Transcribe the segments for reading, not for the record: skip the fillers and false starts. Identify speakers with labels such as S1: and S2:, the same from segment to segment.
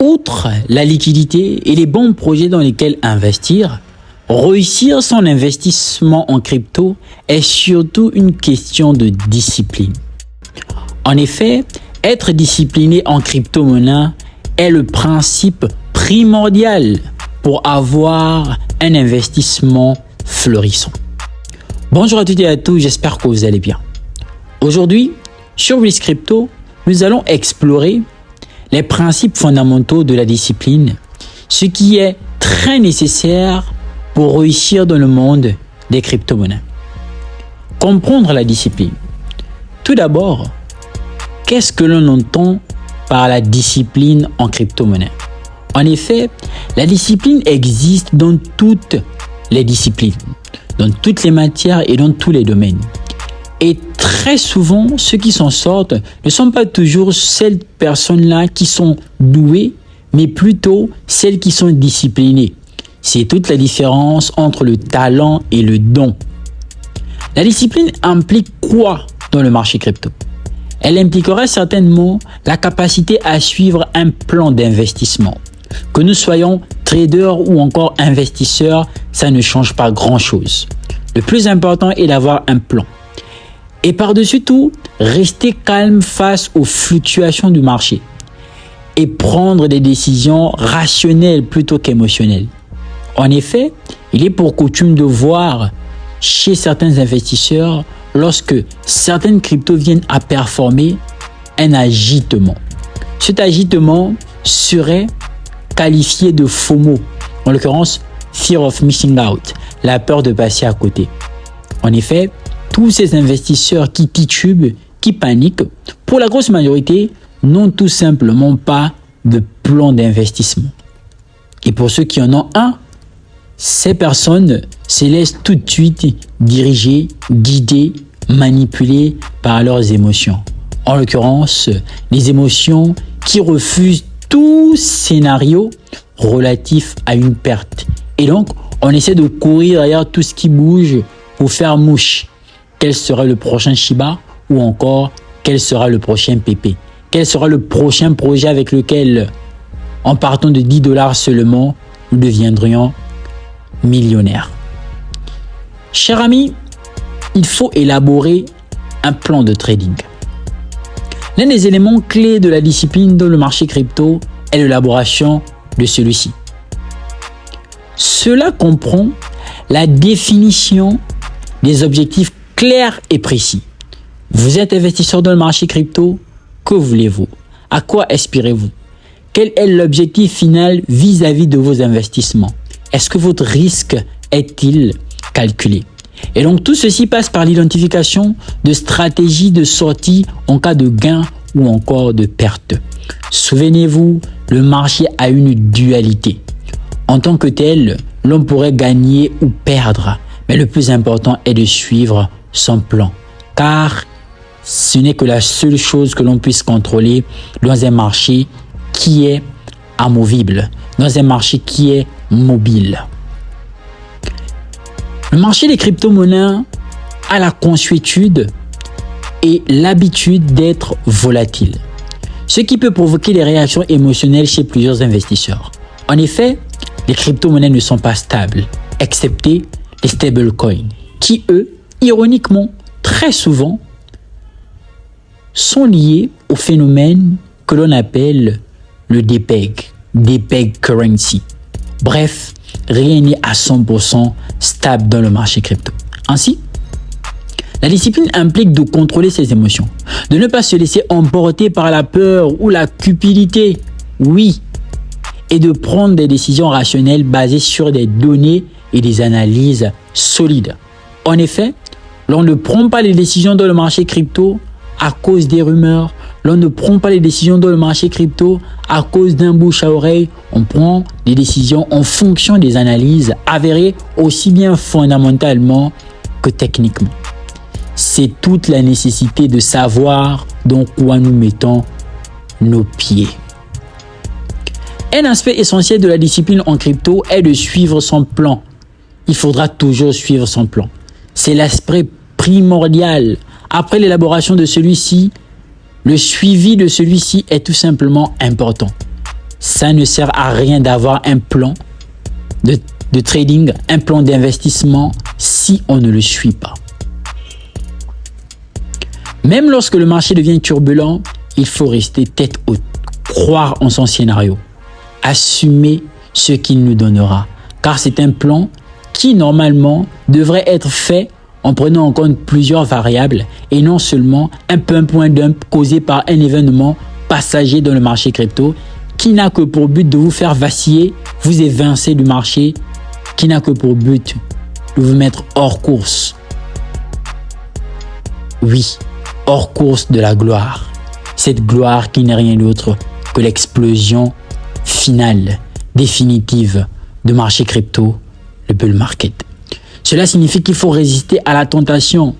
S1: Outre la liquidité et les bons projets dans lesquels investir, réussir son investissement en crypto est surtout une question de discipline. En effet, être discipliné en crypto-monnaie est le principe primordial pour avoir un investissement florissant. Bonjour à toutes et à tous, j'espère que vous allez bien. Aujourd'hui, sur Bliss Crypto, nous allons explorer les principes fondamentaux de la discipline, ce qui est très nécessaire pour réussir dans le monde des crypto-monnaies. Comprendre la discipline. Tout d'abord, qu'est-ce que l'on entend par la discipline en crypto-monnaie? En effet, la discipline existe dans toutes les disciplines, dans toutes les matières et dans tous les domaines. Et très souvent, ceux qui s'en sortent ne sont pas toujours celles personnes-là qui sont douées, mais plutôt celles qui sont disciplinées. C'est toute la différence entre le talent et le don. La discipline implique quoi dans le marché crypto? Elle impliquerait certainement la capacité à suivre un plan d'investissement. Que nous soyons traders ou encore investisseurs, ça ne change pas grand-chose. Le plus important est d'avoir un plan. Et par-dessus tout, rester calme face aux fluctuations du marché et prendre des décisions rationnelles plutôt qu'émotionnelles. En effet, il est pour coutume de voir chez certains investisseurs, lorsque certaines cryptos viennent à performer, un agitement. Cet agitement serait qualifié de FOMO, en l'occurrence Fear of Missing Out, la peur de passer à côté. En effet, tous ces investisseurs qui titubent, qui paniquent, pour la grosse majorité, n'ont tout simplement pas de plan d'investissement. Et pour ceux qui en ont un, ces personnes se laissent tout de suite diriger, guider, manipuler par leurs émotions. En l'occurrence, les émotions qui refusent tout scénario relatif à une perte. Et donc, on essaie de courir derrière tout ce qui bouge pour faire mouche. Quel sera le prochain Shiba ou encore quel sera le prochain PP? Quel sera le prochain projet avec lequel, en partant de 10 $ seulement, nous deviendrions millionnaires? Chers amis, il faut élaborer un plan de trading. L'un des éléments clés de la discipline dans le marché crypto est l'élaboration de celui-ci. Cela comprend la définition des objectifs clairs et précis. Vous êtes investisseur dans le marché crypto, que voulez-vous? À quoi aspirez-vous? Quel est l'objectif final vis-à-vis de vos investissements? Est-ce que votre risque est-il calculé? Et donc tout ceci passe par l'identification de stratégies de sortie en cas de gain ou encore de perte. Souvenez-vous, le marché a une dualité. En tant que tel, l'on pourrait gagner ou perdre, mais le plus important est de suivre son plan, car ce n'est que la seule chose que l'on puisse contrôler dans un marché qui est amovible, dans un marché qui est mobile. Le marché des crypto-monnaies a la consuétude et l'habitude d'être volatile, ce qui peut provoquer des réactions émotionnelles chez plusieurs investisseurs. En effet, les crypto-monnaies ne sont pas stables, excepté les stablecoins, qui eux, ironiquement, très souvent, sont liés au phénomène que l'on appelle le depeg currency. Bref, rien n'est à 100% stable dans le marché crypto. Ainsi, la discipline implique de contrôler ses émotions, de ne pas se laisser emporter par la peur ou la cupidité, oui, et de prendre des décisions rationnelles basées sur des données et des analyses solides. En effet, l'on ne prend pas les décisions dans le marché crypto à cause des rumeurs. L'on ne prend pas les décisions dans le marché crypto à cause d'un bouche à oreille. On prend des décisions en fonction des analyses avérées aussi bien fondamentalement que techniquement. C'est toute la nécessité de savoir dans quoi nous mettons nos pieds. Un aspect essentiel de la discipline en crypto est de suivre son plan. Il faudra toujours suivre son plan. C'est l'aspect primordial. Après l'élaboration de celui-ci, le suivi de celui-ci est tout simplement important. Ça ne sert à rien d'avoir un plan de trading, un plan d'investissement si on ne le suit pas. Même lorsque le marché devient turbulent, il faut rester tête haute, croire en son scénario, assumer ce qu'il nous donnera, car c'est un plan qui normalement devrait être fait en prenant en compte plusieurs variables et non seulement un point dump causé par un événement passager dans le marché crypto qui n'a que pour but de vous faire vaciller, vous évincer du marché, qui n'a que pour but de vous mettre hors course. Oui, hors course de la gloire. Cette gloire qui n'est rien d'autre que l'explosion finale, définitive du marché crypto, le bull market. Cela signifie qu'il faut résister à la tentation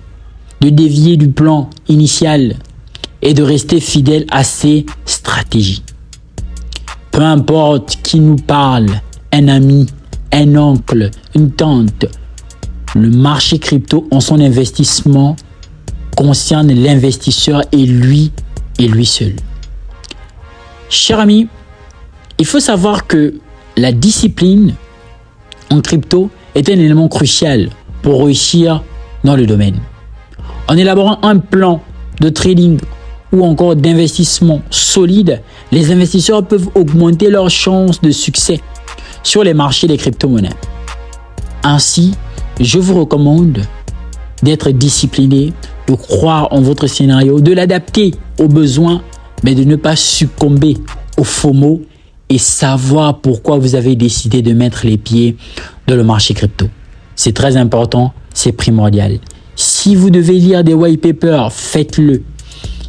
S1: de dévier du plan initial et de rester fidèle à ses stratégies. Peu importe qui nous parle, un ami, un oncle, une tante, le marché crypto en son investissement concerne l'investisseur et lui seul. Cher ami, il faut savoir que la discipline en crypto est un élément crucial pour réussir dans le domaine. En élaborant un plan de trading ou encore d'investissement solide, les investisseurs peuvent augmenter leurs chances de succès sur les marchés des crypto-monnaies. Ainsi, je vous recommande d'être discipliné, de croire en votre scénario, de l'adapter aux besoins, mais de ne pas succomber au FOMO et savoir pourquoi vous avez décidé de mettre les pieds dans le marché crypto. C'est très important, c'est primordial. Si vous devez lire des white papers, faites-le.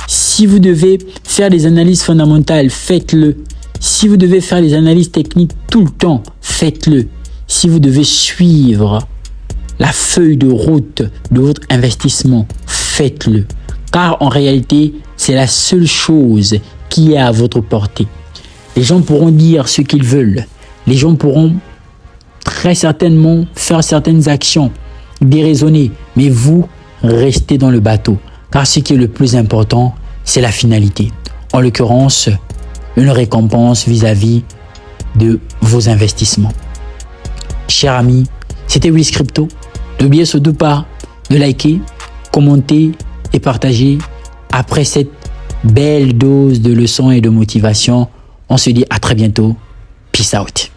S1: Si vous devez faire des analyses fondamentales, faites-le. Si vous devez faire des analyses techniques tout le temps, faites-le. Si vous devez suivre la feuille de route de votre investissement, faites-le. Car en réalité, c'est la seule chose qui est à votre portée. Les gens pourront dire ce qu'ils veulent. Les gens pourront très certainement faire certaines actions, déraisonner. Mais vous, restez dans le bateau. Car ce qui est le plus important, c'est la finalité. En l'occurrence, une récompense vis-à-vis de vos investissements. Chers amis, c'était Willis Crypto. N'oubliez surtout pas de liker, commenter et partager. Après cette belle dose de leçons et de motivation, on se dit à très bientôt. Peace out.